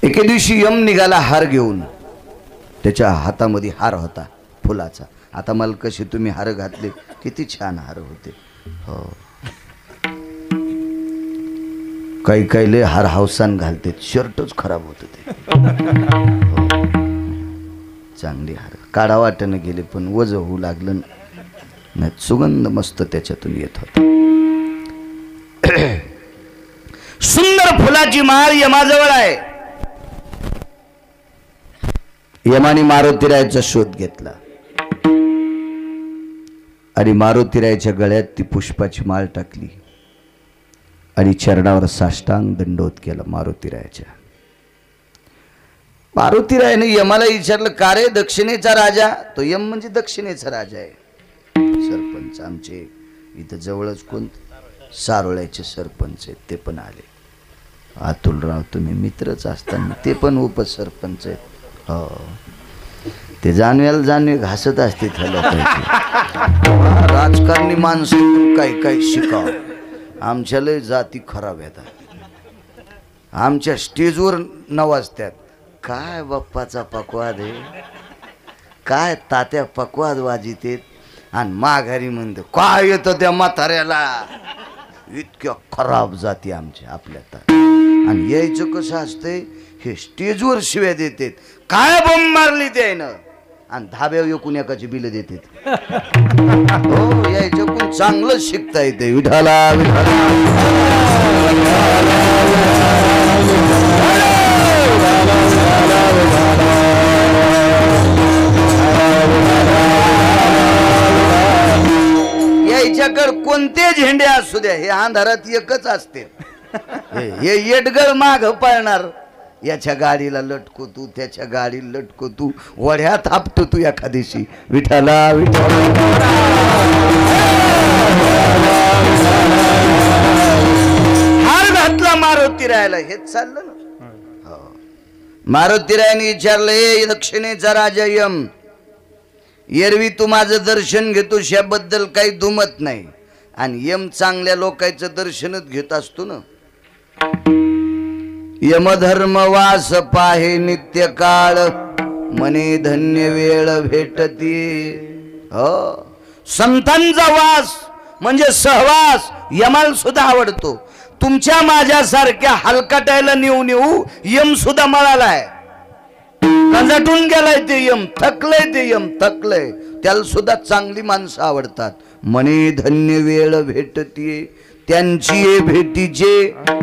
एके दिवशी यम निघाला हार घेऊन. त्याच्या हातामध्ये हार होता फुलाचा. आता मला कसे तुम्ही हार घातले, किती छान हार होते. हो, काही काही लय हार हौसान घालते, शर्टच खराब होत ते. हो. चांगली हार काढा वाटणं गेले, पण वज होऊ लागलं नाही. सुगंध मस्त त्याच्यातून येत होता. सुंदर फुलाची माळ यमाजवळ आहे. यमाने मारुतीरायाचा शोध घेतला आणि मारुतीरायाच्या गळ्यात ती पुष्पाची माळ टाकली आणि चरणावर साष्टांग दंडोत केला मारुतीरायाच्या. मारुतीरायाने यमाला विचारलं, का रे दक्षिणेचा राजा? तो यम म्हणजे दक्षिणेचा राजा आहे. सरपंच आमचे इथं जवळच कोण सारोळ्याचे सरपंच आहेत, ते पण आले. अतुलराव तुम्ही मित्रच असताना ते पण उपसरपंच आहेत. हो, ते जाणवे घासत असते राजकारणी माणसं काही काही शिकाव. आमच्या लय जाती खराब येतात. आमच्या स्टेजवर नवाजतात. काय बाप्पाचा पकवाद आहे, काय तात्या पकवाद वाजितेत, आणि माघारी म्हणते काय येतं त्या म्हाताऱ्याला. इतक्या खराब जाती आमच्या आपल्यात. आणि यायचं कसं असतंय, हे स्टेजवर शिव्या देतात, काय बॉम्ब मारली त्यानं, आणि धाब्यावर एकूण एकाची बिल देतात. हो, यायचं चांगलं शिकता येते. विठाला याच्याकडे कोणते झेंडे असू द्या, हे अंधारात एकच असते. हे येडगळ माग पळणार. याच्या गाडीला लटको तू, त्याच्या गाडीला लटको तू, वड्या थापतो तू एखादीशी. विठाला विठाला हार घातला मारुतीरायाला. हेच चाललं ना. मारुतीरायाने विचारलं, हे दक्षिणेचा राजा यम, एरवी तू माझं दर्शन घेतोस याबद्दल काही दुमत नाही, आणि यम चांगल्या लोकांचं दर्शनच घेत असतो ना. यमधर्म वास पाहे नित्य काळ, मने धन्य वेळ भेटती. हो, संतांचा वास म्हणजे सहवास यमाला सुद्धा आवडतो. तुमच्या माझ्यासारख्या हलकटायला नेऊ यम सुद्धा मळालाय, कंजाटून गेलाय ते यम, थकलंय ते यम, थकलंय. त्याला सुद्धा चांगली माणसं आवडतात. मने धन्य वेळ भेटती, त्यांची भेटीचे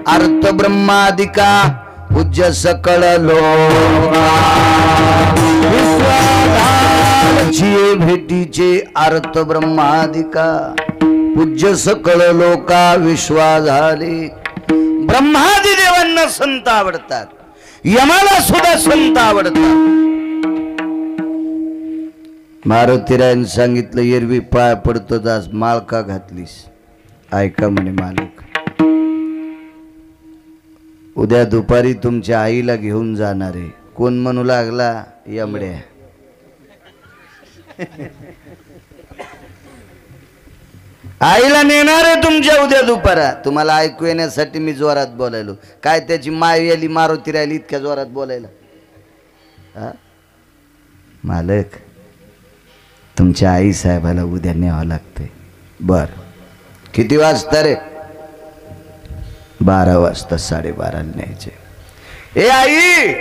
अर्थ ब्रह्मादिका, पूज्य सकळ लोका. भेटीचे अर्थ ब्रह्मादिका, पूज्य सकळ लोका विश्वा झाले. ब्रह्मादी देवांना संत आवडतात, यमाला सुद्धा संत आवडतात. मारुतीरायाने सांगितलं, एरवी पाय पडतो आज माळ का घातलीस? ऐका म्हणे मालक, उद्या दुपारी तुमच्या आईला घेऊन जाणार आहे. कोण म्हणू लागला? यमड्या. आईला नेणार आहे तुमच्या उद्या दुपारा. तुम्हाला ऐकू येण्यासाठी मी जोरात बोलायलो. काय त्याची माय आली मारुतीरायाला इतक्या जोरात बोलायला? मालक, तुमच्या आई साहेबाला उद्या न्यावं लागतंय. बर, किती वाजता रे? 12 वाजता, 12:30 न्यायचे. ए आई,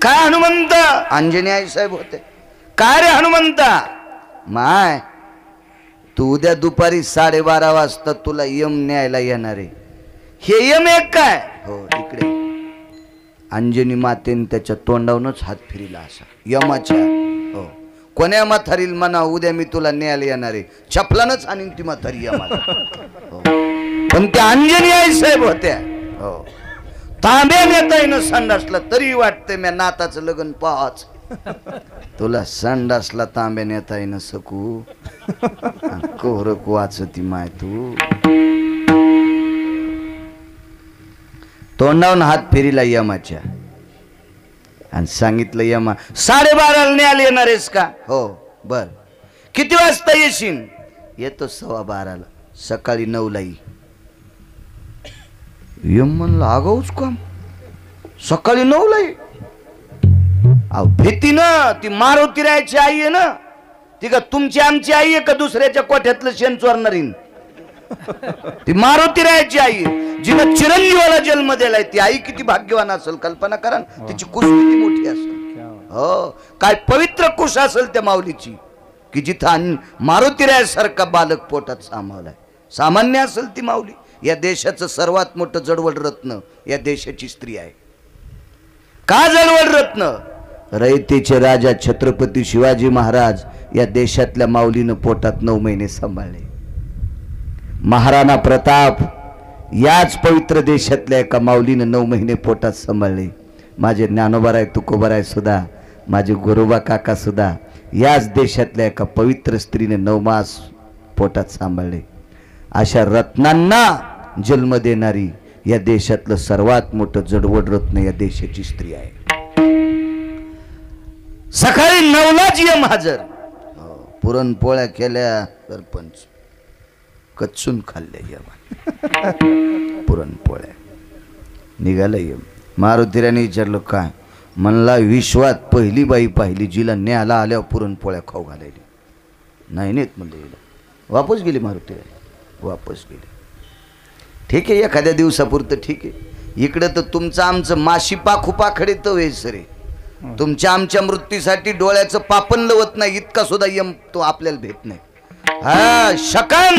काय हनुमंत? अंजनी आई साहेब होते. काय रे हनुमंता? माय, तू उद्या दुपारी 12:30 वाजता तुला यम न्यायला येणार आहे. हे यम एक काय? हो, इकडे. अंजनी मातेने त्याच्या तोंडावरूनच हात फिरला असा यमाच्या. हो, कोण्या म्हातारील म्हणा उद्या मी तुला न्यायला येणार आहे, चपलानच आणीन ती म्हातारी यमाला. हो, पण त्या अंजनी आई साहेब होत्या. हो, तांब्या नेता येणं संडासला तरी वाटतंय मी नाताचं लग्न पाहाच. तुला संडासला तांब्या नेता येणं सकू, कोहरक वाचती माय तू. तोंडावून हात फिरिला यमाच्या आणि सांगितलं, यमा 12:30 न्यायला येणार आहेस का? हो. बर, किती वाजता येशील? येतो 12:15. सकाळी 9ला ये. यम म्हणलं, आगाऊच काम, सकाळी 9ला अहो भीतीनं ती मारुती रायाची आई आहे ना, ती का तुमची आमची आई आहे का दुसऱ्याच्या कोठ्यातलं शेण चोरणारी? ती मारुती रायाची आई आहे, जिनं चिरंजीवाला जन्म दिलाय. ती आई किती भाग्यवान असेल कल्पना करा. तिची कुश किती मोठी असेल. हो, काय पवित्र कुश असेल त्या माऊलीची की जिथं मारुती रायासारखा बालक पोटात सामावलाय. सामान्य असेल ती माऊली. या देशाचं सर्वात मोठं जडवड रत्न या देशाची स्त्री आहे. का जडवड रत्न? रयतेचे राजा छत्रपती शिवाजी महाराज या देशातल्या माऊलीनं पोटात 9 महिने सांभाळले. महाराणा प्रताप याच पवित्र देशातल्या एका माऊलीनं 9 महिने पोटात सांभाळले. माझे ज्ञानोबाराय तुकोबाराय सुद्धा, माझे गुरुबा काका सुद्धा याच देशातल्या एका पवित्र स्त्रीने 9 मास पोटात सांभाळले. अशा रत्नांना जन्म देणारी या देशातलं सर्वात मोठं जडवड रत्न या देशाची स्त्री आहे. सकाळी 9लाच यम हजर. पुरणपोळ्या केल्या सरपंच, कच्चून खाल्ल्या यम. पुरणपोळ्या निघालं यम. मारुतीराने विचारलं काय? म्हणला विश्वात पहिली बाई पाहिली जिला न्याला आल्यावर पुरणपोळ्या खाऊ घालायली. नाही नेत म्हणलं हिला. वापस गेली मारुतीराणी, वापस गेली. ठीक आहे, एखाद्या दिवसापुरतं ठीक आहे. इकडं तर तुमचं आमचं माशी पाखू पाखडे तर वेसरे. तुमच्या आमच्या मृत्यूसाठी डोळ्याचं पापण लवत नाही इतका सुद्धा यम तो आपल्याला भेट नाही. हा शकन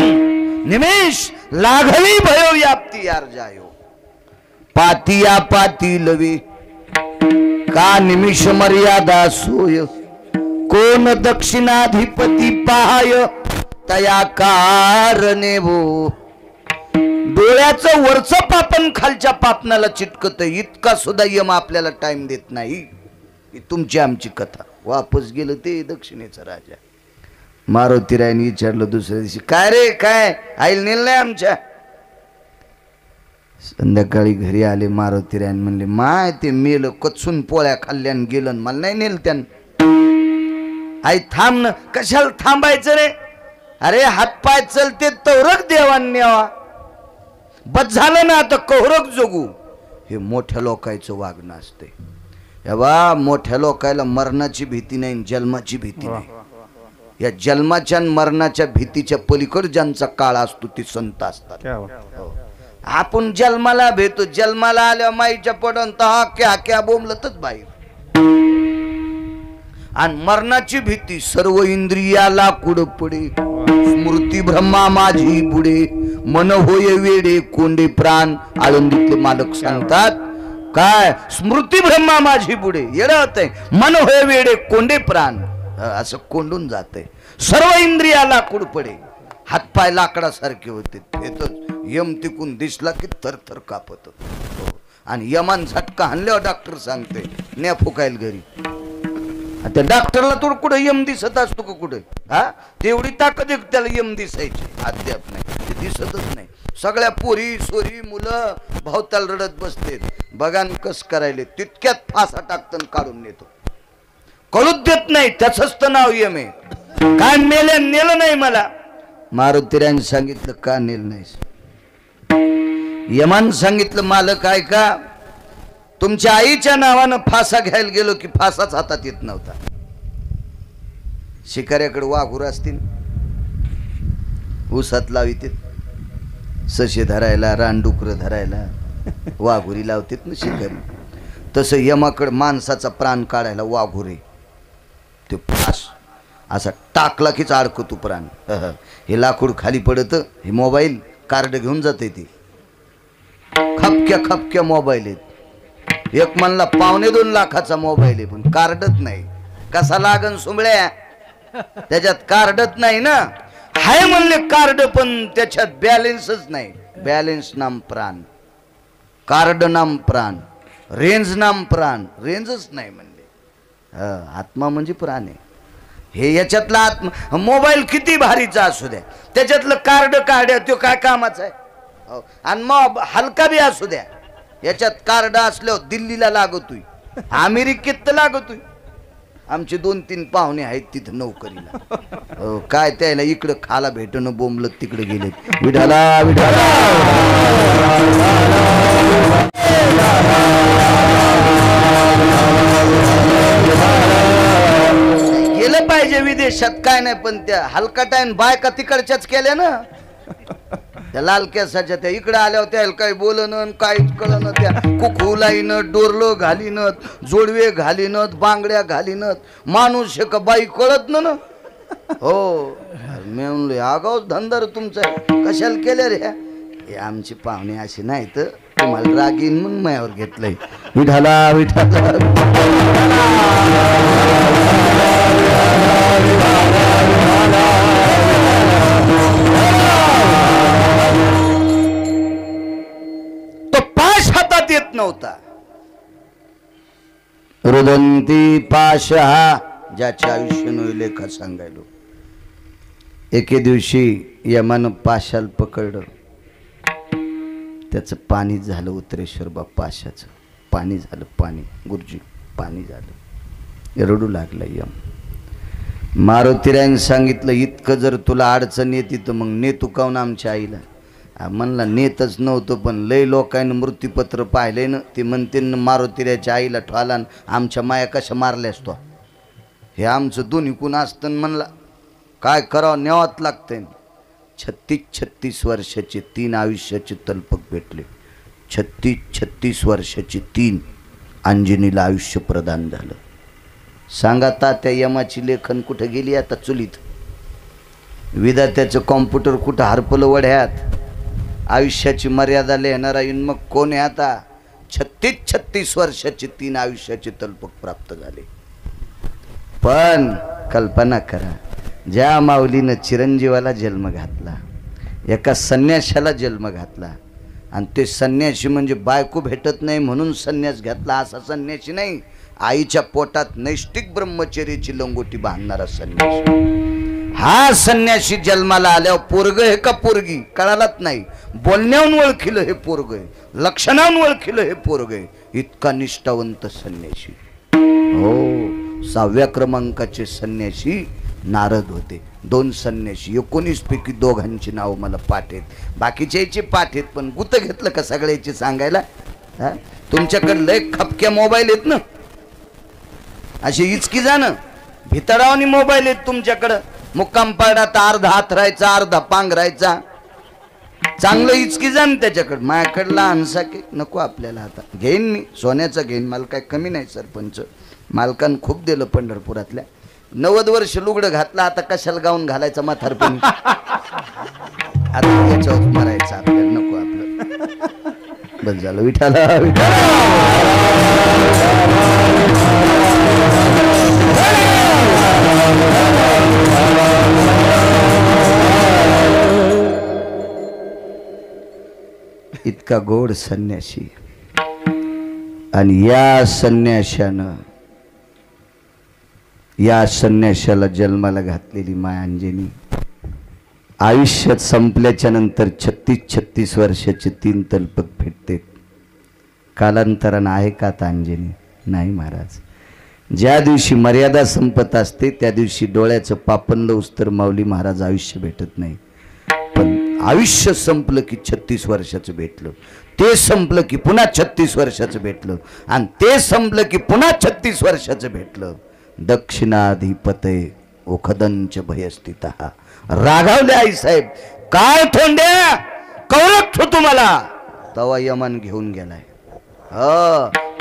निमेष लागली भयो व्याप्ती यार जायो पातिया पाती लवी का निमिष मर्यादा सोय कोण दक्षिणाधिपती पाय तया कारणे वो. डोळ्याचं वरचं पापण खालच्या पापणाला चिटकत इतका सुद्धा यम आपल्याला टाइम देत नाही. तुमची आमची कथा. वापस गेलं ते दक्षिणेचा राजा. मारुतीरायने विचारलं दुसऱ्या दिवशी काय रे काय आईल नेल नाही आमच्या? संध्याकाळी घरी आले. मारुतीरायन म्हणले माय ते मेलं कचून पोळ्या खाल्ल्यान गेलं मला नाही नेल त्यान. आई थांब ना. कशाला थांबायचं रे? अरे हातपाय चलते तवरक देवान न्यावा. बस झालं ना आता कौरक जगू. हे मोठ्या लोकांचं वागणं असते. बा मोठ्या लोकायला मरणाची भीती नाही, जन्माची भीती नाही. या जन्माच्या मरणाच्या भीतीच्या पलीकडे ज्यांचा काळ असतो ते संत असतात. आपण जन्माला भेटतो, जन्माला आल्या माईच्या पडून हा क्या बोंबलतच बाहेर. आणि मरणाची भीती सर्व इंद्रियाला कुड पडे स्मृती ब्रह्मा माझी बुडे मन होय वेडे कोंडे प्राण. आळंदीतले मालक सांगतात काय स्मृती ब्रह्मा माझी बुडे येडं होतंय. मन होय वेडे कोंडे प्राण. असं कोंडून जाते. सर्व इंद्रियाला कुड पडे. हातपाय लाकडासारखे होते. यम तिकून दिसला की थरथर कापत. आणि यमान झटका हाणल्यावर डॉक्टर सांगते न्या फुकायल घरी. त्या डॉक्टरला तो कुठं यम दिसत असतो का कुठे? हा तेवढी ताकद एक त्याला यम दिसायची. अद्याप नाही, ते दिसतच नाही. सगळ्या पोरी सोरी मुलं भावताल रडत बसते. बघा कस करायले तितक्यात फासा टाकतन काढून नेतो. कळूच देत नाही. त्याचंच तर नाव यम आहे. काय मेल्या नेलं नाही मला. मारुतीराने सांगितलं का नेलं नाहीस? यमान सांगितलं मालक आहे का तुमच्या आईच्या नावानं फासा घ्यायला गेलो की फासाच हातात येत नव्हता. शिकाऱ्याकडे वाघूर असतील ऊसात लावित सशे धरायला रानडुकर धरायला वाघुरी लावतात ना शिकारी. तसं यमाकडे माणसाचा प्राण काढायला वाघुरे. ते फास असा टाकला कीच अडकतो प्राण. हे लाकूड खाली पडत. हे मोबाईल कार्ड घेऊन जाते. ती खपक्या खपक्या मोबाईल आहेत. एक म्हणला 2.25 लाखाचा मोबाईल आहे पण कार्डच नाही. कसा लागन सुंबळ्या? त्याच्यात कार्डच नाही ना. हाय म्हणले कार्ड पण त्याच्यात बॅलेन्सच नाही. बॅलेन्स नाम प्राण, कार्ड नाम प्राण, रेंज नाम प्राण. रेंजच नाही म्हणले. आत्मा म्हणजे प्राण आहे. हे याच्यातला आत्मा. मोबाईल किती भारीचा असू द्या त्याच्यातलं कार्ड काढ्या तो काय कामाचा आहे? आणि मग हलका बी असू द्या याच्यात कार्ड असल्यावर दिल्लीला लागतोय, अमेरिकेत तर लागतोय. आमचे 2-3 पाहुणे आहेत तिथं नोकरीला. काय त्याला इकडं खाला भेटणं बोंबलत तिकडे गेले. विठाला विठाला गेलं पाहिजे विदेशात, काय नाही, पण त्या हलकटायन बायका तिकडच्याच केल्या ना, त्या लाल केसाच्या, त्या इकडे आल्यावर त्या काही बोलणं काहीच कळणं, त्या कुकुलाईनत, डोरलो घालीनत, जोडवे घालीनत, बांगड्या घालीनत, माणूस का बाई कळत ना. हो मी म्हणलो आगाव धंदार तुमचा, कशाला केल्या रे? हे आमची पाहुणे अशी नाही तर तुम्हाला रागीन म्हणून मायावर घेतलंय. विठाला विठाला तो पाश हातात येत नव्हता. रुदंती पाश हा ज्याचे आयुष्य नव्हे लेखा सांगायलो. एके दिवशी यमानं पाशाल पकडलं, त्याचं पाणी झालं उत्तरेश्वर बाप्पा, पाशाचं पाणी झालं, पाणी गुरुजी पाणी झालं. रडू लागला यम. मारुतीरायन सांगितलं इतकं जर तुला अडचण येते तर मग ने तू काऊन आमच्या आईला? म्हणला नेतच नव्हतं, पण लय लोकांनी मृत्यूपत्र पाहिले ना, ते म्हणते मारुतीरायच्या आईला ठेवला, आमच्या माया कशा मारल्यास तो, हे आमचं दोन्ही कुण असतं. म्हणला काय करावं, न्यावात लागतंय. 36 वर्षाचे 3 आयुष्याचे तलपक भेटले. 36 वर्षाची 3 अंजनीला आयुष्य प्रदान झालं. सांगा तात्या यमाची लेखन कुठं गेली आता चुलीत, विधात्याचं कॉम्प्युटर कुठं हरपलं वड्यात, आयुष्याची मर्यादा लिहिणारा येऊन मग कोण आहे आता? 36 वर्षाचे 3 आयुष्याचे तलपक प्राप्त झाले. पण कल्पना करा, ज्या माऊलीनं चिरंजीवाला जन्म घातला, एका संन्याशाला जन्म घातला, आणि ते संन्याशी म्हणजे बायको भेटत नाही म्हणून संन्यास घातला असा संन्याशी नाही, आईच्या पोटात नैष्टिक ब्रह्मचर्याची लंगोटी बांधणारा संन्यासी. हा संन्यासी जन्माला आल्यावर पोरग हे का पोरगी कळालाच नाही, बोलण्याहून ओळखिलं हे पोरग आहे, लक्षणाहून ओळखिलं हे पोरग आहे. इतका निष्ठावंत संन्यासी. हो 6व्या क्रमांकाचे संन्यासी नारद होते. 2 संन्यासी, 19 पैकी 2घांची नाव मला पाठ आहेत, बाकीच्याची पाठ आहेत, पण गुत घेतलं का सगळ्याची सांगायला? तुमच्याकडे लय खपक्या मोबाईल आहेत ना, अशी इचकी जाणं भितडावनी मोबाईल आहेत तुमच्याकडं. मुक्काम पाडात अर्धा हात राहायचा, अर्धा पांग राहायचा, चांगलं इचकी जाण त्याच्याकडं. माझ्याकडं लहानसा की नको आपल्याला, आता घेईन मी सोन्याचा घेईन, मला काय कमी नाही. सरपंच मालकान खूप दिलं पंढरपुरातल्या. 90 वर्ष लुगडं घातलं, आता कशाला गाऊन घालायचं म्हातारपणी? आता याच्यावर मरायचं आपल्याला, नको आपलं बस झालं. विठाला इतका गोड संन्यासी, आणि या संन्याशाला जन्माला घातलेली माय अंजनी आयुष्यात संपल्याच्या नंतर 36 वर्षाचे 3 तलपक भेटते. कालांतरानं आहे का आता अंजनी? नाही महाराज. ज्या दिवशी मर्यादा संपत असते त्या दिवशी डोळ्याचं पापणलं उस्तर माऊली महाराज आयुष्य भेटत नाही. पण आयुष्य संपलं की 36 वर्षाचं भेटलं, ते संपलं की पुन्हा 36 वर्षाचं भेटलं, आणि ते संपलं की पुन्हा 36 वर्षाचं भेटलं. दक्षिणाधिपतये ओखदंच भयस्थित. रागावले आई साहेब, काय थोंड्या कौरक्षो तुम्हाला? तवा यमन घेऊन गेलाय.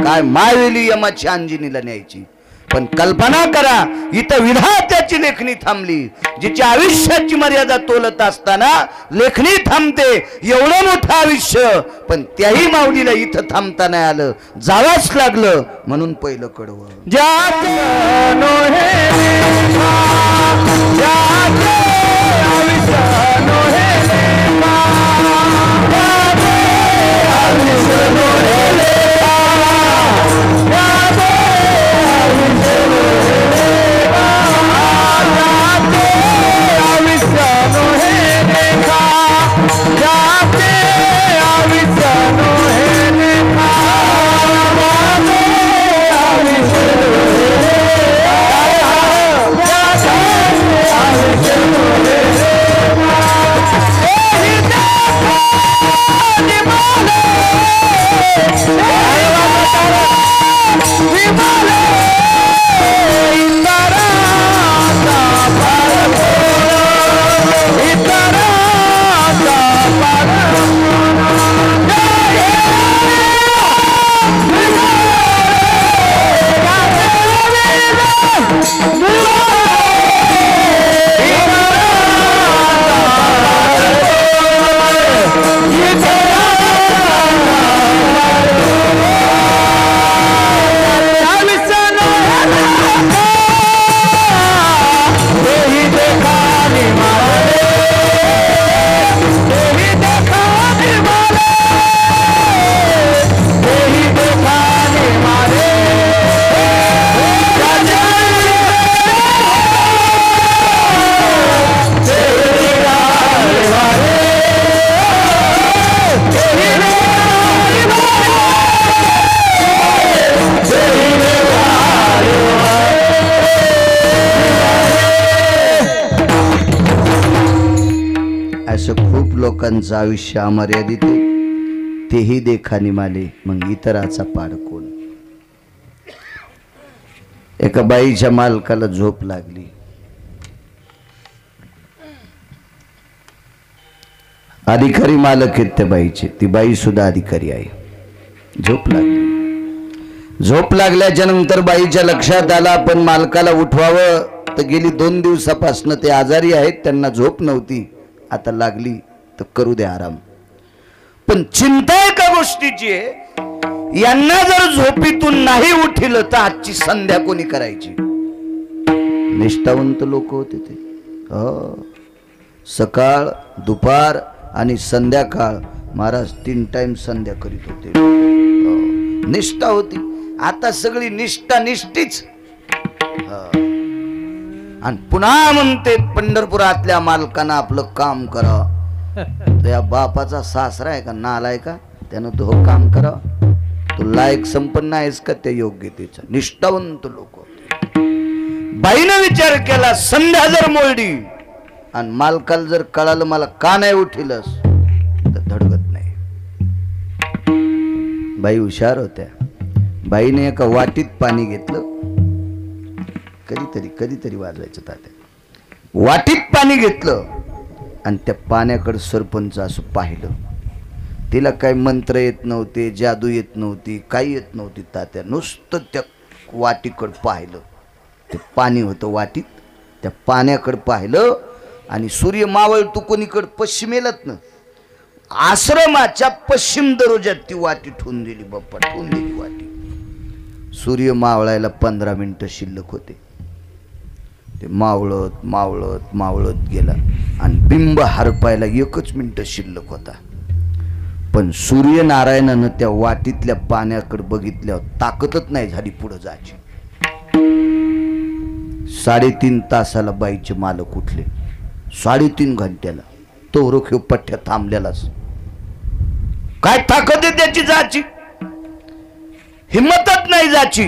काय मायवेली यमाची अंजनीला न्यायची. पण कल्पना करा, इथं विधात्याची लेखणी थांबली, जिच्या आयुष्याची मर्यादा तोलत असताना लेखणी थांबते. एवढं मोठं आयुष्य, पण त्याही माऊलीला इथं थांबता नाही आलं, जावंच लागलं. म्हणून पहिलं कडवं असं खूप लोकांचं आयुष्य अमर्यादित आहे, तेही देखानी माले, मग इतराचा पाड कोण. एका बाईच्या मालकाला झोप लागली. अधिकारी मालक आहेत त्या बाईचे, ती बाई सुद्धा अधिकारी आहे. झोप लागली. झोप लागल्याच्या नंतर बाईच्या लक्षात आला आपण मालकाला उठवावं, तर गेली 2 दिवसापासून ते आजारी आहेत, त्यांना झोप नव्हती, आता लागली तर करू दे आराम. पण चिंता एका गोष्टीची आहे, यांना जर झोपीतून नाही उठिलं तर आजची संध्या कोणी करायची. निष्ठावंत लोक होते ते. सकाळ, दुपार आणि संध्याकाळ महाराज 3 टाइम संध्या करीत होते. निष्ठा होती. आता सगळी निष्ठा निष्ठीच. आणि पुन्हा म्हणते पंढरपुरातल्या मालकांना आपलं काम करा. त्या बापाचा सासरा आहे का नालाय का, त्यानं तो हो काम करा. तू लायक संपन्न आहेस का त्या योग्यतेचा. निष्ठावंत लोक होते. बाईनं विचार केला, संध्या जर मोडली आणि मालकाला जर कळालं मला का नाही उठिलस तर धडगत नाही. बाई हुशार होत्या. बाईने एका वाटीत पाणी घेतलं. कधीतरी वाजवायचं तात्या. वाटीत पाणी घेतलं आणि त्या पाण्याकडे सरपंच असं पाहिलं. तिला काही मंत्र येत नव्हते, जादू येत नव्हती, काही येत नव्हती तात्या. नुसतं त्या वाटीकडे पाहिलं. ते पाणी होतं वाटीत, त्या पाण्याकडे पाहिलं आणि सूर्य मावळतो कोणीकडे, पश्चिमेलात ना, आश्रमाच्या पश्चिम दरोज्यात ती वाटी ठेवून दिली. बाप्पा ठेवून दिली वाटी. सूर्य मावळायला 15 मिनिटं शिल्लक होते. ते मावळत मावळत मावळत गेला आणि बिंब हरपायला 1च मिनिट शिल्लक होता. पण सूर्यनारायणानं त्या वाटीतल्या पाण्याकडे बघितल्यावर ताकदच नाही झाली पुढे जायची. 3.5 तासाला बाईचे मालक उठले. 3.5 घंट्याला तो रोखीव पठ्ठ्या थांबलेलाच. काय ताकद आहे त्याची जाची, हिम्मतच नाही जाची.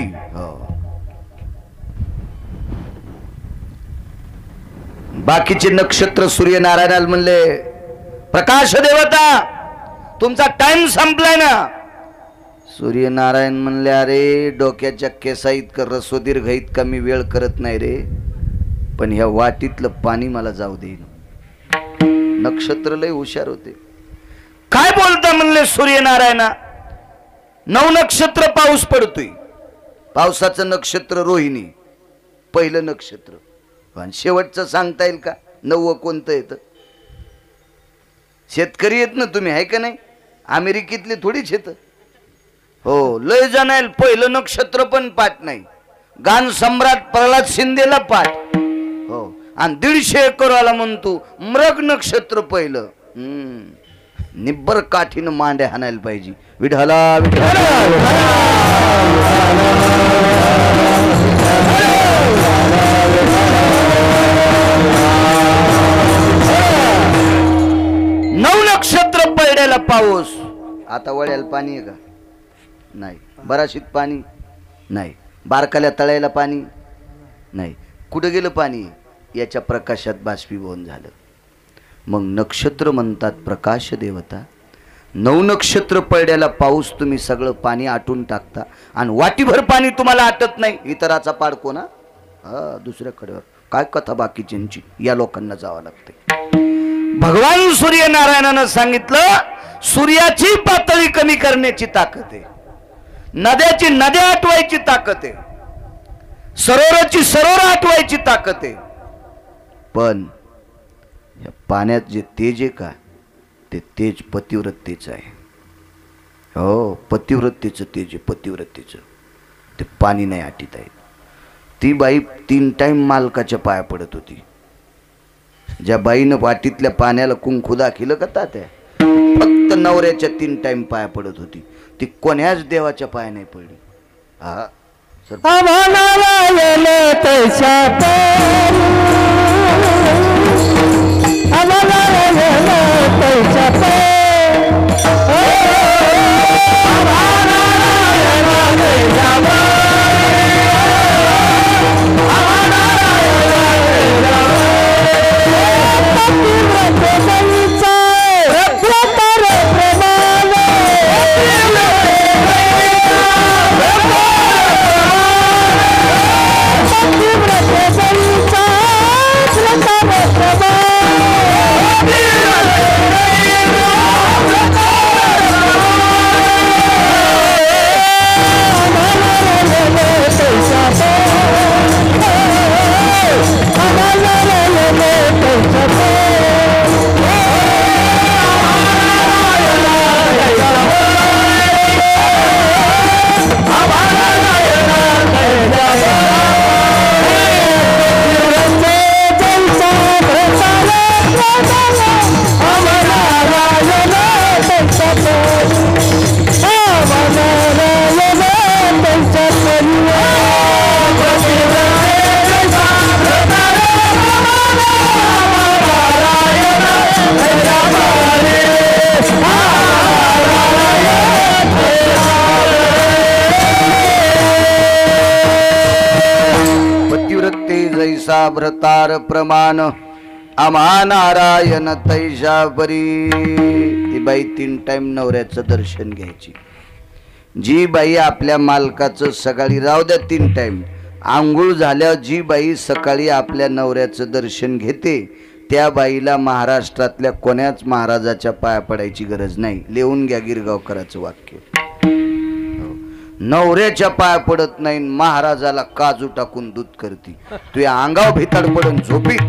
बाकीचे नक्षत्र सूर्यनारायणाला म्हणले, प्रकाश देवता तुमचा टाइम संपलाय ना. सूर्यनारायण म्हणले, अरे डोक्याच्या केसा इतकं रसोदीर्घ इतका मी वेळ करत नाही रे, पण ह्या वाटीतलं पाणी मला जाऊ देईन. नक्षत्र लय हुशार होते. काय बोलता म्हणले सूर्यनारायणा. 9 नक्षत्र पाऊस पडतोय. पावसाचं नक्षत्र रोहिणी पहिलं नक्षत्र. पण शेवटचं सांगता येईल का 9 कोणतं येतं. शेतकरी येत ना तुम्ही, आहे का नाही. अमेरिकेतले थोडीच येत. हो लय जण पहिलं नक्षत्र पण पाठ नाही. गान सम्राट प्रल्हाद शिंदेला पाठ. हो आणि 150 एकरवाला म्हणतो मृग नक्षत्र पहिलं. निब्बर काठीनं मांड्या हाणायला पाहिजे. विठ्ठला विठ्ठला. 9 नक्षत्र पडलेला पाऊस. आता वळ्याला पाणी आहे का नाही. बराशीत पाणी नाही. बारकाल्या तळ्याला पाणी नाही. कुठं गेलं पाणी. याच्या प्रकाशात बाष्पीभवन झालं. मग नक्षत्र म्हणतात प्रकाश देवता. 9 नक्षत्र पडलेला पाऊस तुम्ही सगळं पाणी आटून टाकता आणि वाटीभर पाणी तुम्हाला आटत नाही. इतराचा पाड कोणा. दुसऱ्याकडे काय कथा बाकीच्यांची. या लोकांना जावं लागते. भगवान सूर्यनारायणानं सांगितलं, सूर्याची पातळी कमी करण्याची ताकद आहे. नद्याची नद्या आटवायची ताकद आहे. सरोवराची सरोवर आटवायची ताकद आहे. पण या पाण्यात जे तेज आहे का, ते तेज पतिव्रतेचं आहे. हो पतिव्रतेचं तेज आहे. पतिव्रतेचं ते पाणी नाही आटीत आहे. ती बाई 3 टाइम मालकाच्या पाया पडत होती. ज्या बाईनं वाटीतल्या पाण्याला कुंकू दाखिलं का तात्या, फक्त नवऱ्याच्या 3 टाइम पाया पडत होती. ती कोण्याच देवाच्या पाया नाही पडली. भ्रतार प्रमाण आम्हा नारायण तैशा बरी. ती बाई 3 टाइम नवऱ्याचं दर्शन घ्यायची. जी बाई आपल्या मालकाचं सकाळी राहू द्या 3 टाइम आंघोळ झाल्यावर जी बाई सकाळी आपल्या नवऱ्याचं दर्शन घेते त्या बाईला महाराष्ट्रातल्या कोण्याच महाराजाच्या पाया पडायची गरज नाही. लिहून घ्या गिरगावकरांचं वाक्य. नवऱ्याच्या पाया पडत नाही महाराजाला काजू टाकून दूध करती. तुझ्या अंगाव भितड पडून झोपीत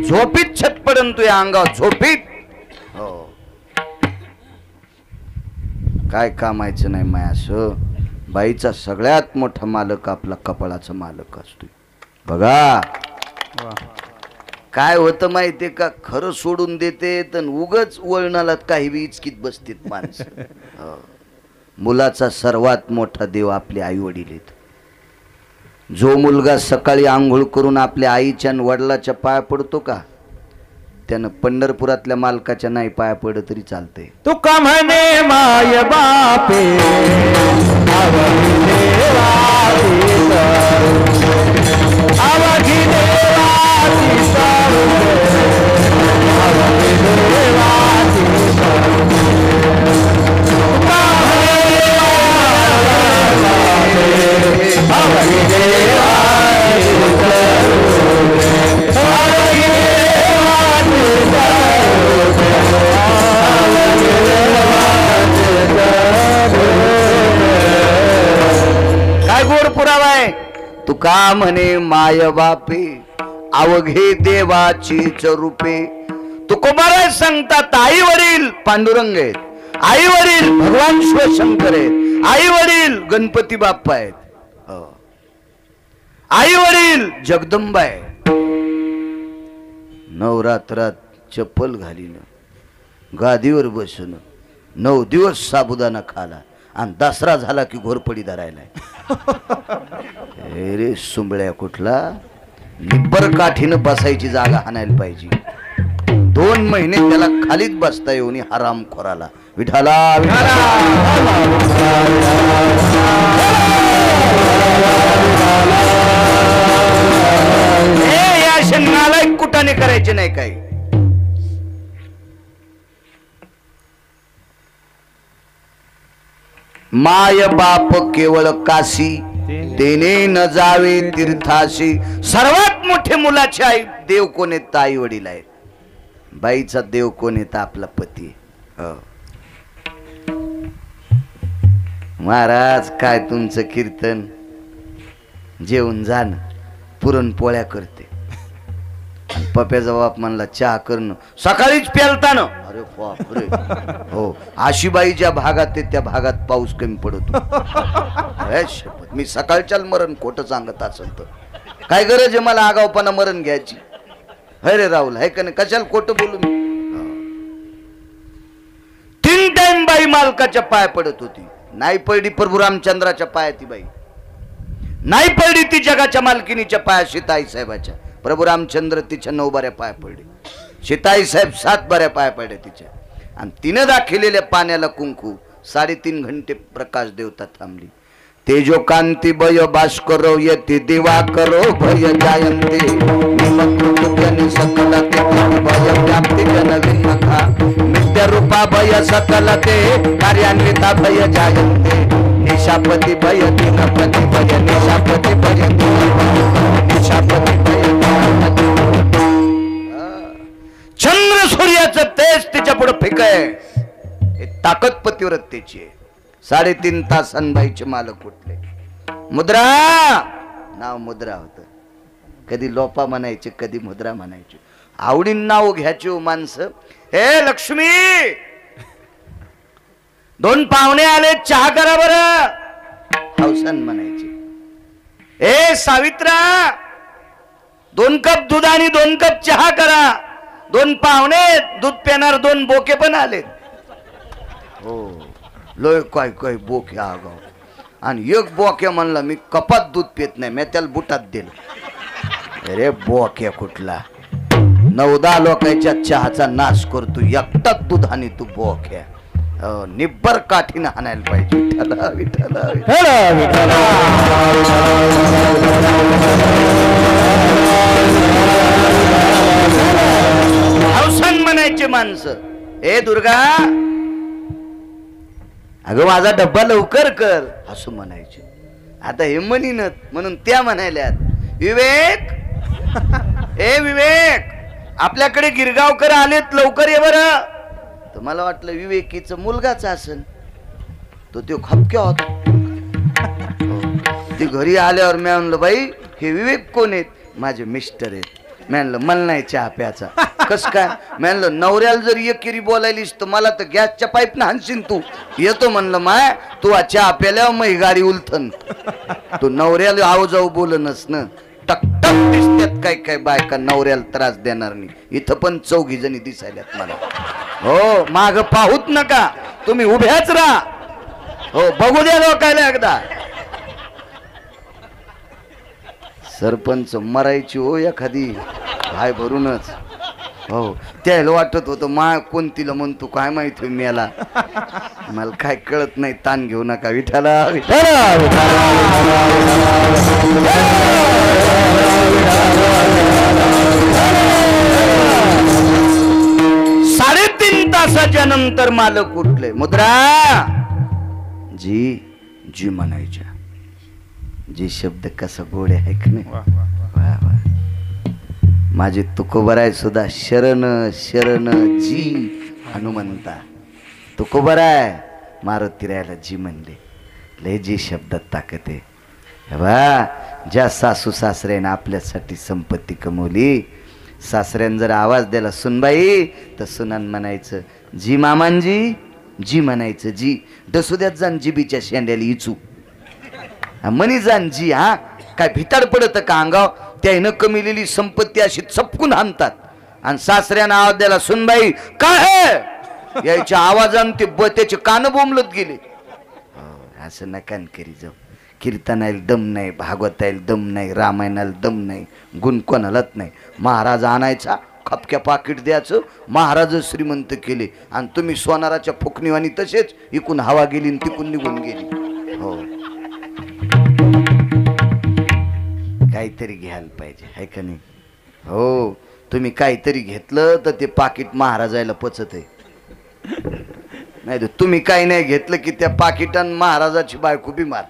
झोपीत छत पडून तुझ्या अंगाव झोपीत. हो काय कामायचं नाही मायास. बाईचा सगळ्यात मोठा मालक आपला कपाळाचा मालक असतो. बघा काय होतं माहितीये का, खरं सोडून देते तर उगच वळणाला काही बी इचकीत बसतीत माणसं. मुलाचा सर्वात मोठा देव आपले आई वडील आहेत. जो मुलगा सकाळी आंघोळ करून आपल्या आईच्या वडिलाच्या पाया पडतो का त्यानं पंढरपुरातल्या मालकाच्या नाही पाया पडत तरी चालते. तू का म्हणे माय बापे काय गोड पुरावा आहे. तुका म्हणे माय बापे अवघे देवाचीच रूपे. तुकोबाराय सांगतात आई वडील पांडुरंग आहेत, आई वडील भगवान शिवशंकर आहेत, आई वडील गणपती बाप्पा आहेत, आई वडील जगदंबा आहे. नवरात्रात चप्पल घालीन गादीवर बसून 9 दिवस साबुदाणा खाला आणि दसरा झाला की घोरपडी धरायला. रे सुंबळ्या कुठला निब्बर काठीनं बसायची जागा हाणायला पाहिजे. 2 महिने त्याला खालीच बसता येऊन हराम खोराला विठाला या नालायक कुटाने करायचे नाही काही. माय बाप केवळ काशी तेने न जावे तीर्थाशी. सर्वात मोठे मुलाचे आई देव कोण आहेत? आई वडील आहेत. बाईचा देव कोण येत? आपला पती. महाराज काय तुमचं कीर्तन, जेवून जाण पुरणपोळ्या करते. पप्याचा बाप म्हणला चहा करणं सकाळीच प्यालता ना. अरे बापरे. हो अशी बाई ज्या भागात आहे त्या भागात पाऊस कमी पडतो. मी सकाळच्याला मरण खोटं सांगत असेल तर काय गरज आहे मला आगावपणा मरण घ्यायची. अरे राहुल है का नाही, कशाला खोटं बोलू मी. 3 टाइम बाई मालकाच्या पाया पडत होती. नाही पडली प्रभू रामचंद्राच्या पाया ती बाई, नाही पडली ती जगाच्या मालकिनीच्या पाया सीताई साहेबाच्या. प्रभू रामचंद्र तिच्या 9 बाऱ्या पाया पडले, सीताई साहेब 7 बाऱ्या पाया पडले तिच्या. आणि तिने दाखिलेल्या पाण्याला कुंकू 3.5 घंटे प्रकाश देवता थांबली. तेजो कांती भय भास्कर यती दिवा करो भय जायंते सकल भय व्याप्ती जनविन नखा नित्य रूपा भय सकल ते कार्यान्विता भय जायंते निशापती भय दिनपती भय निशापती भय निशापती भय. चंद्र सूर्याचं तेज तिच्या पुढे फेक आहे. ताकद पतिव्रतेची आहे. 3.5 तासांनी बाईचे मालक उठले. मुद्रा नाव मुद्रा होत. कधी लोपा म्हणायचे कधी मुद्रा म्हणायचे. आवडीन नाव घ्यायचे माणसं. हे लक्ष्मी 2 पाहुणे आले चहा करा बरं हौसन म्हणायचे. ए सावित्रा 2 कप दूध आणि 2 कप चहा करा. 2 पाहुणे दूध पिणार 2 बोके पण आले. हो लोय काय काय बोक्या आगाव. आणि एक बोक्या म्हणला मी कपात दूध पित नाही, मी त्याला बुटात दिलं. अरे बोक्या कुठला 9-10 लोकांच्या चहाचा नाश करतो एकटाच दूध आणि तू बोक्या. हो, निब्बर काठीनं हाणायला पाहिजे. विठ्ठला विठ्ठला अवसान म्हणायचे माणसं. ए दुर्गा, अगं माझा डब्बा लवकर कर असं म्हणायचे. आता हे म्हणीनच म्हणून त्या म्हणायल्यात, विवेक ए विवेक, आपल्याकडे गिरगावकर आलेत, लवकर ये बरं. तर मला वाटलं विवेकीचं मुलगाच असन, तो त्यो खपक्या होता. ती घरी आल्यावर मी म्हणलं, बाई हे विवेक कोण आहेत? माझे मिस्टर आहेत. मी म्हणलं मला नाही चहा प्याचा. कस काय? मी म्हणलं नवऱ्याला जर एकेरी बोलायलीस तर मला तर गॅसच्या पाईपनं हाणशील तू. येतो म्हणलं माय, तू चहा प्याल्यावर मग गाडी उलथन. तू नवऱ्याला आव जाऊ बोलनच ना. टकटक दिसत्यात काय काय बायका, नवऱ्याला त्रास देणार नाही. इथं पण 4 जणी दिसायल्यात मला. हो, माग पाहूच नका, तुम्ही उभ्याच राहा. हो, बघू द्या लोकायला एकदा. सरपंच मरायची हो एखादी हाय भरूनच. हो, त्याला वाटत होतं मा कोणतीला म्हणतो काय माहिती मेला. मला काय कळत नाही, ताण घेऊ नका. विठ्ठला विठ्ठला 3.5 तासाच्या नंतर मालक उठले. मुद्रा जी जी म्हणायच्या. जी शब्द कसा गोड आहे का नाही? वा वा. माझे तुकोबराय सुद्धा शरण शरण जी हनुमंता. तुकोबराय मारुती रायाला जी म्हणले. लय जी शब्दात ताकद आहे. वा, ज्या सासू सासऱ्याने आपल्यासाठी संपत्ती कमवली, सासऱ्यानं जर आवाज दिला सुनबाई, तर सुनान म्हणायचं जी मामांजी, जी म्हणायचं जी. डसुद्यात जाण जिबीच्या शेंड्याला इचू मनी जाण जी. हा, काय भिताड पडत का अंगाव? त्यानं कमिलेली संपत्ती अशी चपकून आणतात. आणि सासऱ्यानं आवाज द्याला सुनबाई काय आहे, याच्या आवाजानं ते त्याचे कान बोंबलत गेले. असं नकान करी जाऊ. कीर्तनाला दम नाही, भागवताला दम नाही, रामायणाला दम नाही, गुण कोणालाच नाही. महाराज आणायचा, खपक्या पाकिट द्यायचं, महाराज श्रीमंत केले. आणि तुम्ही सोनाराच्या फुकणीवानी तसेच इकून हवा गेली तिकून निघून गेली. हो, काहीतरी घ्यायला पाहिजे आहे का नाही? हो, तुम्ही काहीतरी घेतलं तर ते पाकिट महाराजाला पचत आहे. नाही तर तुम्ही काही नाही घेतलं की त्या पाकिटान महाराजाची बायको बिमार.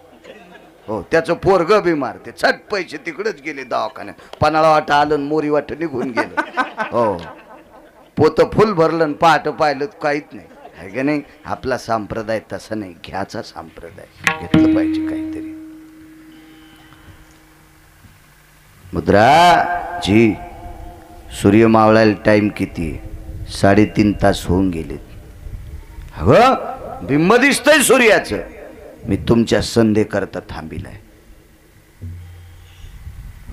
हो, त्याचं पोरग बिमार. ते चट पैसे तिकडेच गेले दवाखान्यात. पन्हाळा वाटा आलं, मोरी वाट निघून गेलं. हो, पोत फुल भरलं, पहाट पाहिलं काहीच नाही आहे का नाही? आपला संप्रदाय तसा नाही, घ्याचा संप्रदाय. घेतलं पाहिजे काहीतरी. मुद्रा जी, सूर्य मावळायला टाइम किती? 3.5 तास होऊन गेलेत. अगं बिंब दिसतंय सूर्याचं. मी तुमच्या संधे करता थांबिलाय.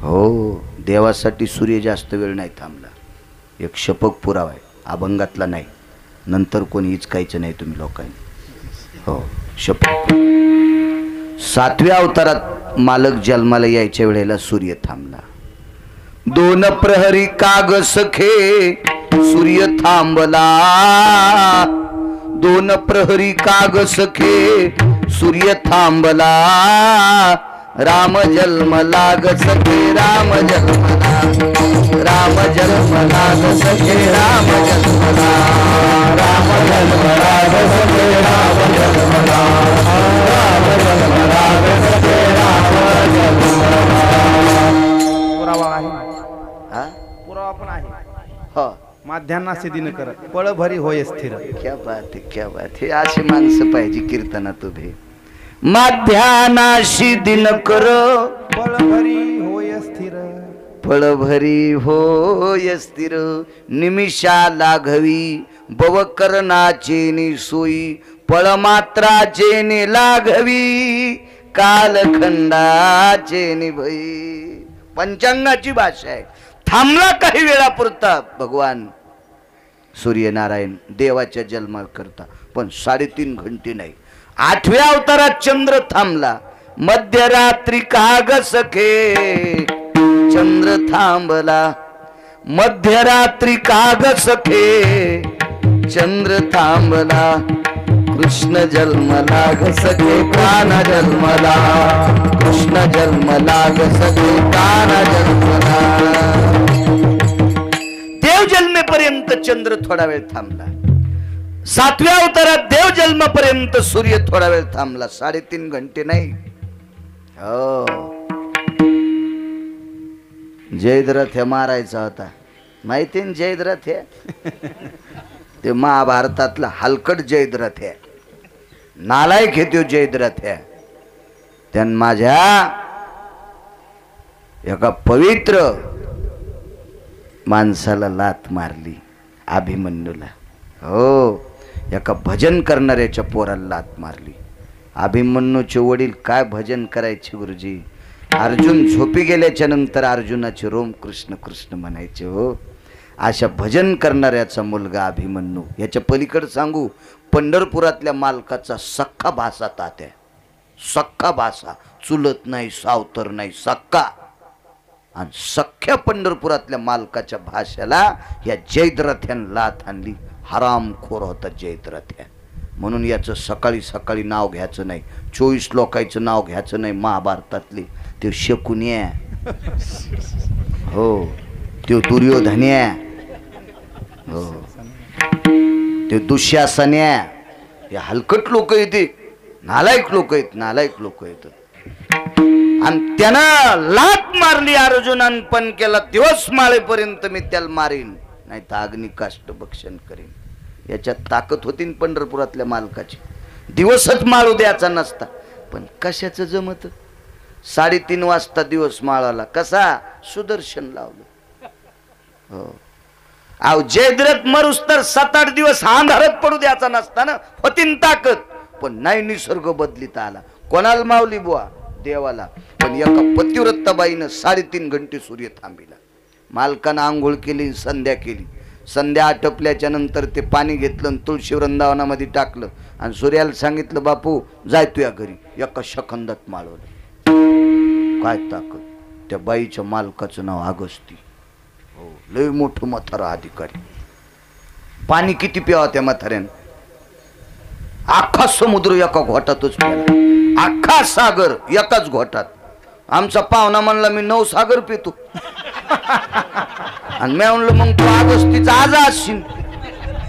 हो, देवासाठी सूर्य जास्त वेळ नाही थांबला. एक शपक पुरावा आहे, अभंगातला नाही. नंतर कोणी हिचकायचं नाही तुम्ही लोकांनी. हो, शपक. 7व्या अवतारात मालक जन्माला यायच्या वेळेला सूर्य थांबला. 2 प्रहरी काग सखे सूर्य थांबला. 2 प्रहरी काग सखे सूर्य थांबला. राम जन्मला ग सखे राम जन्मला. राम जन्मला ग सखे राम जन्मला. राम जन्मला ग सखे राम जन्मला. राम जन्मला ग सखे राम जन्मला. पुरावा आहे, हा, पुरावा पण आहे. हो, माध्यान्नासी दिन कर पळ भरी होय स्थिर. क्या बात है, क्या बात है. अशी माणसं पाहिजे कीर्तनात उभे. माध्यानाशी दिन कर पळ भरी होय स्थिर. फळ भरी होय स्थिर. निमिषाला घवी बवकरणाचे निसोई. पळ मात्राचे ने लाघवी कालखंडाचे निभई. पंचांगाची भाषा आहे. थांबला काही वेळापुरता भगवान सूर्यनारायण देवाच्या जन्मा करता, पण 3.5 घंटे नाही. 8व्या अवतारात चंद्र थांबला. मध्यरात्री काग सखे चंद्र थांबला. मध्यरात्री काग सखे चंद्र थांबला. कृष्ण जन्मला ग सखे काना जन्मला, कृष्ण जन्मला ग सखे काना जन्मला. देव जन्मेपर्यंत चंद्र थोडा वेळ थांबला. 7व्या अवतारात देव जन्मापर्यंत सूर्य थोडा वेळ थांबला. 3.5 घंटे नाही. हो, जयद्रथ हे मारायचा होता. माहिती ना जयद्रथ हे? ते महाभारतातला हलकट जयद्रथ आहे. नालायक हे तो जयद्रथ आहे. त्यान माझ्या एका पवित्र माणसाला लात मारली, अभिमन्यूला. हो, एका भजन करणाऱ्याच्या पोराला लात मारली. अभिमन्यूचे वडील काय भजन करायचे गुरुजी. अर्जुन झोपी गेल्याच्या नंतर अर्जुनाचे रोम कृष्ण कृष्ण म्हणायचे. हो, अशा भजन करणाऱ्याचा मुलगा अभिमन्यू. याच्या पलीकडे सांगू, पंढरपुरातल्या मालकाचा सख्खा भासा तात्या. सख्खा भासा, चुलत नाही, सावतर नाही, सख्खा. आणि सख्ख्या पंढरपुरातल्या मालकाच्या भाषेला या जयद्रथ्यानं लाथ आणली. हरामखोर होता जयद्रथ्या. म्हणून याचं सकाळी सकाळी नाव घ्यायचं नाही. 24 लोकांचं नाव घ्यायचं नाही. महाभारतातले ते शकुन्या, हो, ते दुर्योधन्या, हो, ते दुःशासन्या. हे हलकट लोक येते, नालायक लोक आहेत, नालायक लोक आहेत. आणि त्यानं लात मारली अर्जुनान, पण केला दिवस माळेपर्यंत मी त्याला मारीन, नाही तर अग्नी काष्ट भक्षण करीन. याच्यात ताकद होती पंढरपुरातल्या मालकाची. दिवसच माळू द्यायचा नसता. पण कशाचं जमत. 3:30 वाजता दिवस माळाला. कसा? सुदर्शन लावलं. हो, अहो जयद्रथ मरुस तर 7-8 दिवस अंधारात पडू द्यायचा नसता ना. होतीन ताकद, पण नाही निसर्ग बदलित आला. कोणाला मावली बुवा? देवाला. पण एका पतिव्रताबाईनं 3.5 घंटे सूर्य थांबिला. मालकानं आंघोळ केली, संध्या केली. संध्या आटपल्याच्या नंतर ते पाणी घेतलं आणि तुळशी वृंदावनामध्ये टाकलं आणि सूर्याला सांगितलं, बापू जाय तुया घरी. एका सेकंदात माळवलं. काय ताकद. त्या बाईच्या मालकाचं नाव अगस्ती. हो, लय मोठं म्हातारा अधिकारी. पाणी किती प्यावा त्या म्हाताऱ्यानं? अख्खा समुद्र एका घोटातच प्याला. अख्खा सागर एकाच घोटात. आमचा पाहुणा म्हणला मी 9 सागर पितो. आणि मी म्हणलं मग तू अगस्तीचा आज असशील.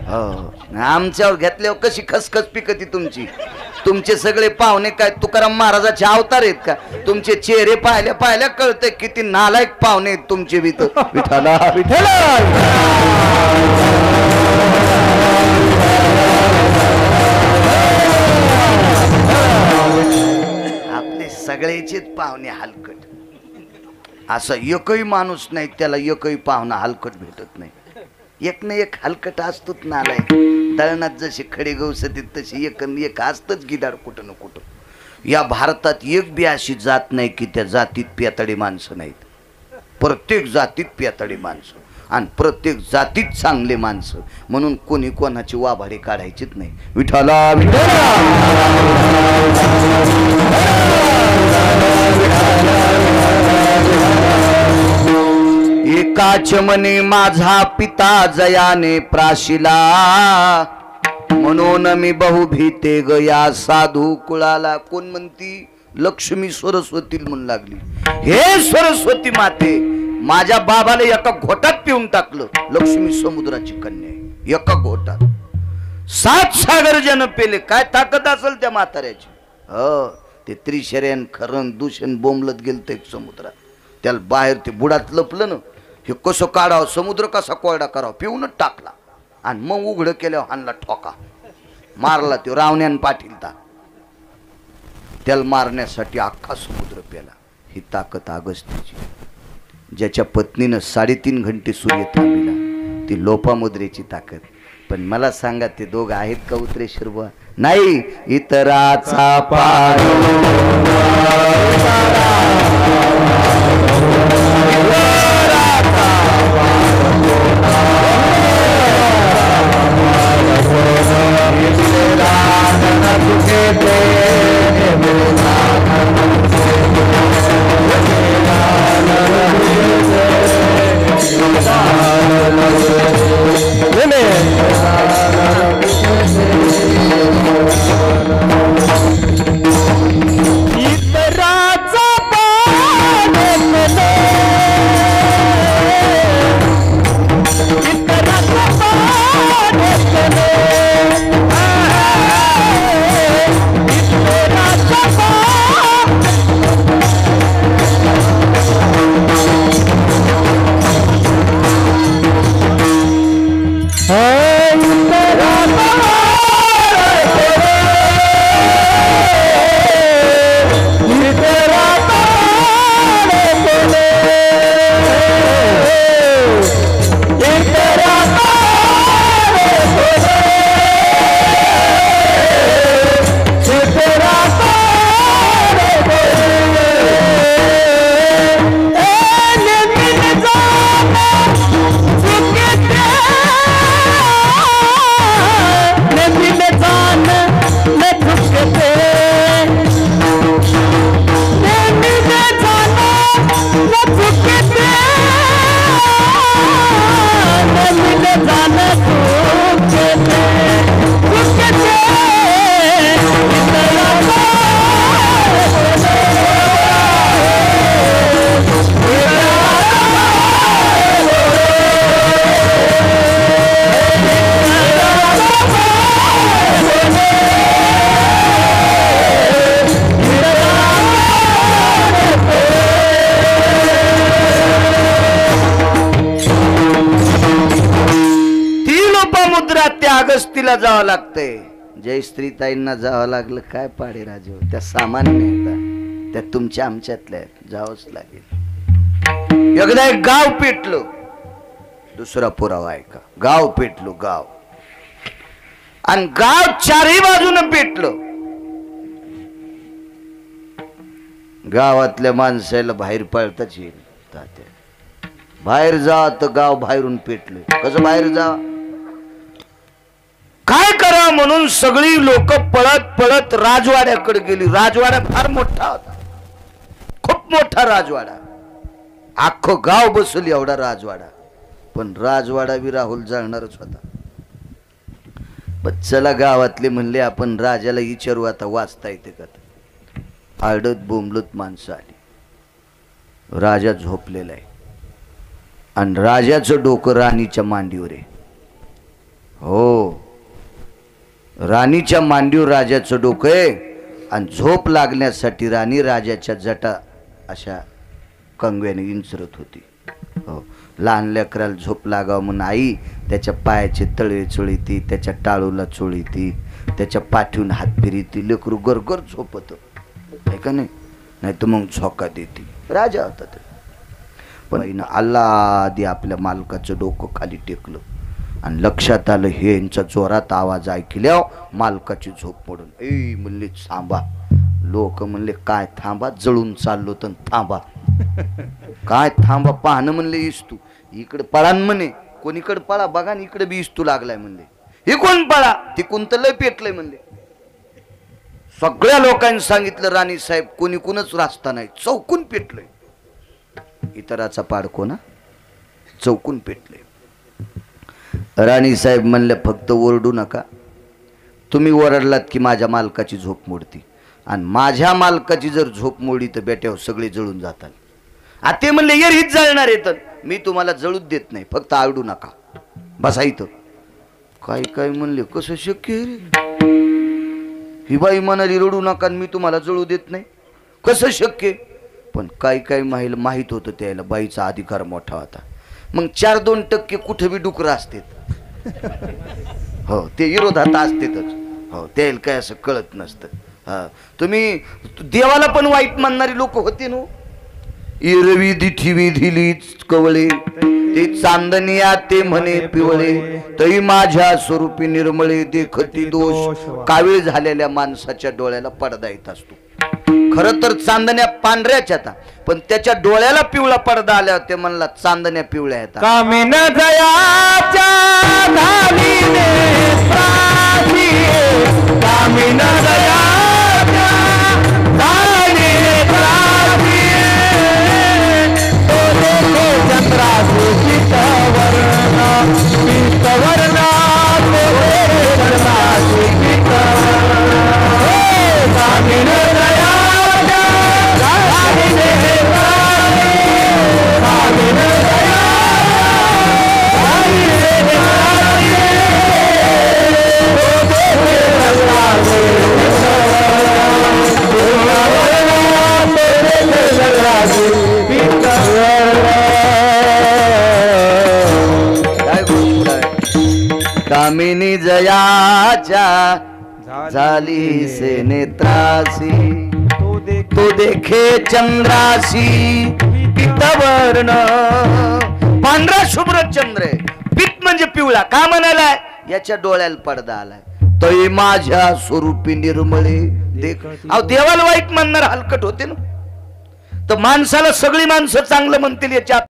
हो, आमच्यावर घेतल्यावर कशी खसखस पिकती तुमची. तुमचे सगळे पाहुणे काय तुकाराम महाराजाचे अवतार आहेत का? तुमचे चेहरे पाहिल्या पाहिल्या कळते किती नालायक पाहुणे आहेत तुमचे. विठ्ठला विठ्ठला. आपले सगळेचेच पाहुणे हलकट. असा एकही माणूस नाही त्याला एकही पाहुणा हलकट भेटत नाही. एक ना एक हलकट असतोच नालाय. दळणात जसे खडे गवसतीत तशी एक असतच गिदाड कुठं ना कुठं. या भारतात एक बी अशी जात नाही की त्या जातीत पेताडे माणसं नाहीत. प्रत्येक जातीत पेताडे माणसं आणि प्रत्येक जातीत चांगले माणसं. म्हणून कोणी कोणाची वाभाडे काढायचीच नाही. विठ्ठला एकाच मने माझा पिता जयाने प्राशिला, म्हणून मी बहु भीते गया साधू कुळाला. कोण म्हणती? लक्ष्मी सरस्वती म्हणून लागली. हे सरस्वती माते, माझ्या बाबाला एका घोटात पिऊन टाकलं. लक्ष्मी समुद्राची कन्या आहे. एका घोटात 7 सागर जन पेले. काय ताकद असेल त्या म्हाताऱ्याची. हो, ते त्रिशर्यन खरण दूषण बोंबलत गेलं ते समुद्रात. त्याला बाहेर ते बुडात लपलं ना. हे कसं काढावं, समुद्र कसा कोरडा करावा, पिऊनच टाकला. आणि मग उघडं केल्यावर हाणला ठोका. मारला तो रावण्यान पाटीलता. त्याला मारण्यासाठी अख्खा समुद्र पेला. ही ताकद अगस्तीची. ज्याच्या पत्नीनं 3.5 घंटे सूर्य थांबिला, ती लोपामुद्रेची ताकद. पण मला सांगा, ते दोघं आहेत का उतरेश्वर बुवा? नाही. इतराचा पार वस्तीला जावं लागतंय. जय स्त्रीताईंना जावं लागलं काय पाडे राजे, त्या सामान्य नाही, त्या तुमच्या आमच्यातल्या जावंच लागेल. एकदा एक गाव पेटलं. दुसरा पुरावा आहे का, गाव पेटलो गाव, आणि गाव चारही बाजूनं पेटलं. गावातल्या माणसाला बाहेर पळताच येईल. तात्या बाहेर जा, तर गाव बाहेरून पेटलं. कसं बाहेर जा, काय करा म्हणून सगळी लोक पळत पळत राजवाड्याकडे गेली. राजवाडा फार मोठा होता, खूप मोठा राजवाडा, अख्खं गाव बसवली एवढा राजवाडा. पण राजवाडा बी राहुल जाणणारच होता. पण चला गावातले म्हणले आपण राजाला विचारू आता वाचता येते का. आडत बोंबलत माणसं आली. राजा झोपलेला आहे आणि राजाचं डोकं राणीच्या मांडीवर आहे. हो, राणीच्या मांडीवर राजाचं डोकं आहे आणि झोप लागण्यासाठी राणी राजाच्या जटा अशा कंगव्याने इंचरत होती. हो, लहान लेकराला झोप लागावं म्हणून आई त्याच्या पायाचे तळे चोळीती, त्याच्या टाळूला चोळीती, त्याच्या पाठीवून हात फिरीती. लेकरू गरगर झोपत आहे का नाही, नाही तर मग झोका देते. राजा होता ते. पण अल्ला आधी आपल्या मालकाचं डोकं खाली टेकलं आणि लक्षात आलं हे यांचा जोरात आवाज ऐकल्यावर मालकाची झोप पडून ए म्हणले थांबा. लोक म्हणले काय थांबा, जळून चाललो तर थांबा. काय थांबा, पाहणं म्हणले इस्तू इकडे पळा म्हणे, कोणीकडे पळा बघा, इकडे बी इस्तू लागलाय म्हणले. हे कोण पळा, ते कोणतं लय पेटलंय म्हणले. सगळ्या लोकांनी सांगितलं राणी साहेब कोणी कोणच रास्ता नाही, चौकून पेटलंय. इतराचा पाडको ना, चौकून पेटलंय. राणी साहेब म्हणले फक्त ओरडू नका, तुम्ही ओरडलात की माझ्या मालकाची झोप मोडती, आणि माझ्या मालकाची जर झोप मोडी तर बेट्यावर सगळे जळून जातात. आ ते म्हणले येर हीच जळणार येतं, मी तुम्हाला जळूच देत नाही, फक्त आरडू नका, बसा इथं. काय काय म्हणले कसं शक्य आहे रे, ही बाई म्हणाली रडू नका मी तुम्हाला जळू देत नाही, कसं शक्य. पण काही काही माहीत होतं त्याला बाईचा अधिकार मोठा होता. मग 4-2% कुठे बी डुकरं असतात. हो, ते विरोधात असतातच. हो, त्याला काय असं कळत नसतं. हा, तुम्ही देवाला पण वाईट मानणारी लोक होते ना. इरवी दिठीवी दिलीच कवळे, ते चांदनिया ते म्हणे पिवळे, तरी माझ्या स्वरूपी निर्मळे देखती दोष. कावीळ झालेल्या माणसाच्या डोळ्याला पडदा येत असतो. खरं तर चांदण्या पांढऱ्याच आता, पण त्याच्या डोळ्याला पिवळा पडदा आल्यावर ते म्हणला चांदण्या पिवळ्या येतात. कामिन जयाच्या धालीने प्राची, कामिन जयाच्या धालीने प्राची, तो देखो चंद्राची पीतवर्णा, पीतवर्णा तो चंद्राची पीतवर्णा. कामिन कामिनी जयाच्या झाली से नेत्रासी, तो देखे चंद्रासी पीतवर्ण. पांढरा शुभ्र चंद्र आहे, पीत म्हणजे पिवळा. का म्हणालाय, याच्या डोळ्याला पडदा आलाय. तै माझ्या स्वरूपी निर्मळे देख. अहो देवाला वाईट म्हणणार हलकट होते ना, तर माणसाला सगळी माणसं चांगलं म्हणतील याच्या